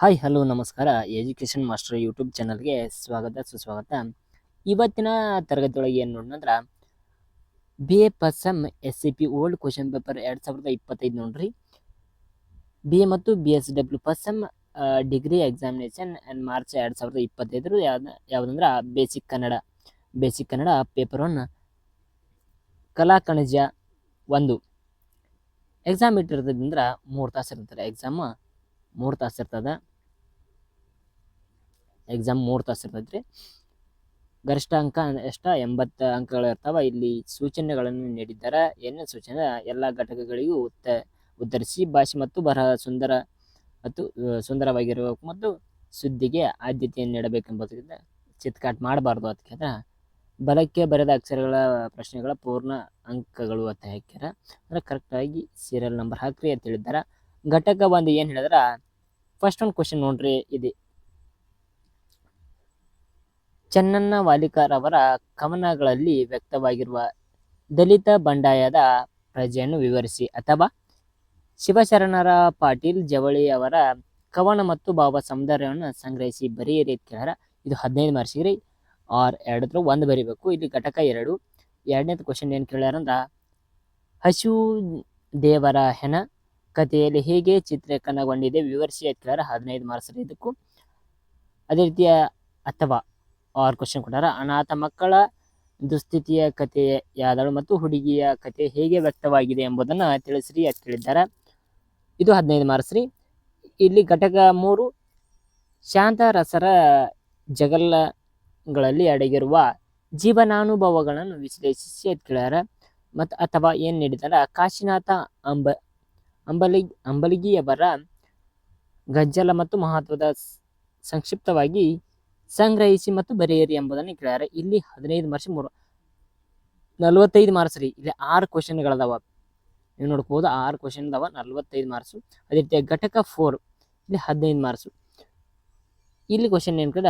Hi hello ನಮಸ್ಕಾರ. Education master YouTube ಚಾನಲ್ಗೆ ಸ್ವಾಗತ ಸುಸ್ವಾಗತ. ಇವತ್ತಿನ ತರಗತಿಯೊಳಗೆ ಏನು ನೋಡೋಣ ಅಂದ್ರೆ ಬಿ ಎ ಪಸಮ್ S C P old question paper 2025 ನೋಡ್ರಿ. ಬಿ ಎ ಮತ್ತು ಬಿ ಎಸ್ ಡಬ್ಲ್ಯೂ ಪಸಮ್ ಡಿಗ್ರಿ ಎಕ್ಸಾಮಿನೇಷನ್ ಮಾರ್ಚ್ 2025 ಯಾವುದಂದ್ರೆ ಬೇಸಿಕ್ ಕನ್ನಡ ಪೇಪರ್ 1 ಕಲಾ ಕಣಜ 1 ಎಕ್ಸಾಮ್ ಇಟ್ಟಿರ್ತದಂದ್ರೆ 3 ತಾಸು ಇರ್ತಾರೆ. ಎಕ್ಸಾಮ್ 3 ತಾಸು ಇರ್ತೈತ್ರಿ. ಗರಿಷ್ಠ ಅಂಕ ಎಷ್ಟ 80 ಅಂಕಗಳು ಇರ್ತಾವ. ಇಲ್ಲಿ ಸೂಚನೆಗಳನ್ನು ನೀಡಿದ್ದಾರೆ. ಏನೇನು ಸೂಚನೆ? ಎಲ್ಲ ಘಟಕಗಳಿಗೂ ಉತ್ತರಿಸಿ. ಭಾಷೆ ಮತ್ತು ಬರಹ ಸುಂದರವಾಗಿರಬೇಕು ಮತ್ತು ಸುದ್ದಿಗೆ ಆದ್ಯತೆಯನ್ನು ನೀಡಬೇಕೆಂಬುದರಿಂದ ಚಿತ್ಕಾಟ್ ಮಾಡಬಾರ್ದು ಅದಕ್ಕೆ ಬಲಕ್ಕೆ ಬರೆದ ಅಕ್ಷರಗಳ ಪ್ರಶ್ನೆಗಳ ಪೂರ್ಣ ಅಂಕಗಳು ಅಂತ ಹಾಕ್ಯಾರ. ಅಂದ್ರೆ ಕರೆಕ್ಟಾಗಿ ಸೀರಿಯಲ್ ನಂಬರ್ ಹಾಕ್ರಿ ಅಂತ ಹೇಳಿದಾರ. ಘಟಕ 1 ಏನು ಹೇಳಿದ್ರ, ಫಸ್ಟ್ ಒಂದು ಕ್ವಶನ್ ನೋಡ್ರಿ. ಇದೆ ಚೆನ್ನಣ್ಣ ವಾಲಿಕಾರ್ ಅವರ ಕವನಗಳಲ್ಲಿ ವ್ಯಕ್ತವಾಗಿರುವ ದಲಿತ ಬಂಡಾಯದ ಪ್ರಜೆಯನ್ನು ವಿವರಿಸಿ. ಅಥವಾ ಶಿವಶರಣರ ಪಾಟೀಲ್ ಜವಳಿ ಅವರ ಕವನ ಮತ್ತು ಭಾವ ಸೌಂದರ್ಯವನ್ನು ಸಂಗ್ರಹಿಸಿ ಬರೆಯಿರಿ ಅಂತ ಕೇಳ್ಯಾರ. ಇದು 15 ಮಾರ್ಕ್ಸಿಗೆ ಆರ್ 1 ಬರಿಬೇಕು. ಇಲ್ಲಿ ಘಟಕ 2 ಎರಡನೇದು ಕ್ವಶನ್ ಏನು ಕೇಳ್ಯಾರಂದ್ರ, ಹಸು ದೇವರ ಹೆಣ ಕಥೆಯಲ್ಲಿ ಹೇಗೆ ಚಿತ್ರೀಕರಣಗೊಂಡಿದೆ ವಿವರಿಸಿ ಅಂತ ಕೇಳ್ಯಾರ. 15 ಮಾರ್ಕ್ಸ್ ಇದಕ್ಕೂ. ಅದೇ ರೀತಿಯ ಅಥವಾ ಆರ್ ಕ್ವಶನ್ ಕೊಟ್ಟಾರ, ಅನಾಥ ಮಕ್ಕಳ ದುಸ್ಥಿತಿಯ ಕಥೆ ಯಾದಳು ಮತ್ತು ಹುಡುಗಿಯ ಕಥೆ ಹೇಗೆ ವ್ಯಕ್ತವಾಗಿದೆ ಎಂಬುದನ್ನು ತಿಳಿಸ್ರಿ ಅಂತ ಕೇಳಿದ್ದಾರೆ. ಇದು 15 ಮಾರ್ಕ್ಸ್ ರೀ. ಇಲ್ಲಿ ಘಟಕ 3 ಶಾಂತರಸರ ಜಗಲ್ಗಳಲ್ಲಿ ಅಡಗಿರುವ ಜೀವನಾನುಭವಗಳನ್ನು ವಿಶ್ಲೇಷಿಸಿ ಅಂತ ಕೇಳ್ಯಾರ. ಮತ್ತು ಅಥವಾ ಏನು ನೀಡಿದಾರ, ಕಾಶಿನಾಥ ಅಂಬಲಗಿಯವರ ಗಜ್ಜಲ ಮತ್ತು ಮಹತ್ವದ ಸಂಕ್ಷಿಪ್ತವಾಗಿ ಸಂಗ್ರಹಿಸಿ ಮತ್ತು ಬರೆಯಿರಿ ಎಂಬುದನ್ನು ಕೇಳ್ಯಾರ. ಇಲ್ಲಿ 15 ಮಾರ್ಕ್ಸ್ 45 ಮಾರ್ಕ್ಸ್ ರೀ. ಇಲ್ಲಿ 6 ಕ್ವಶನ್ಗಳದಾವ. ನೀವು ನೋಡ್ಕೋಬಹುದು 6 ಕ್ವಶನ್ ಅದಾವ, 45 ಮಾರ್ಕ್ಸ್. ಅದೇ ರೀತಿ ಘಟಕ 4 ಇಲ್ಲಿ 15 ಮಾರ್ಕ್ಸ್. ಇಲ್ಲಿ ಕ್ವಶನ್ ಏನು ಕೇಳ,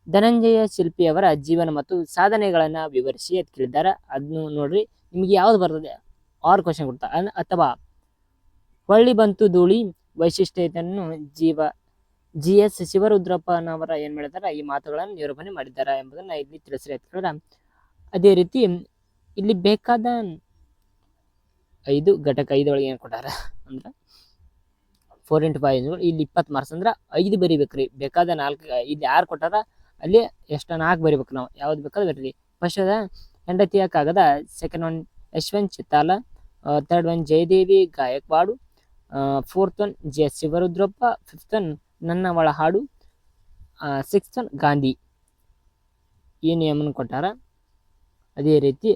ಧನಂಜಯ ಶಿಲ್ಪಿಯವರ ಜೀವನ ಮತ್ತು ಸಾಧನೆಗಳನ್ನ ವಿವರಿಸಿ ಅಂತ ಕೇಳಿದ್ದಾರೆ. ಅದನ್ನು ನೋಡ್ರಿ, ನಿಮ್ಗೆ ಯಾವ್ದು ಬರ್ತದೆ 6 ಕ್ವಶನ್ ಕೊಡ್ತಾ. ಅಥವಾ ಹೊಳ್ಳಿ ಬಂತು ಧೂಳಿ ವೈಶಿಷ್ಟ್ಯತೆಯನ್ನು ಜಿ ಎಸ್ ಶಿವರುದ್ರಪ್ಪನವರ ಏನ್ ಮಾಡಿದಾರ, ಈ ಮಾತುಗಳನ್ನು ನಿರೂಪಣೆ ಮಾಡಿದ್ದಾರೆ ಎಂಬುದನ್ನ ಇಲ್ಲಿ ತಿಳಿಸ್ರಿ ಅಂತ ಕೇಳಿದ್ರ. ಅದೇ ರೀತಿ ಇಲ್ಲಿ ಬೇಕಾದ 5 ಘಟಕ 5 ಒಳಗೆ ಏನ್ ಕೊಟ್ಟಾರ ಅಂದ್ರ 4 into 5 ಇಲ್ಲಿ 20 ಮಾರ್ಕ್ಸ್ ಅಂದ್ರ 5 ಬರಿಬೇಕ್ರಿ. ಬೇಕಾದ 4 ಇಲ್ಲಿ 6 ಕೊಟ್ಟಾರ, ಅಲ್ಲಿ ಎಷ್ಟ 4 ಬರಿಬೇಕು. ನಾವು ಯಾವ್ದು ಬೇಕಾದ್ರೆ ಬರೀರಿ. ಫಸ್ಟ್ ಹೆಂಡತಿಯ ಕಾಗದ, second one Yashwant Chittal, third one Jayadevi Gaikwad, fourth one J Shivarudrappa, fifth one ನನ್ನ ಒಳ ಹಾಡು, ಸಿಕ್ಸ್ತ್ ಒನ್ ಗಾಂಧಿ. ಈ ನಿಯಮನ ಕೊಟ್ಟಾರ. ಅದೇ ರೀತಿ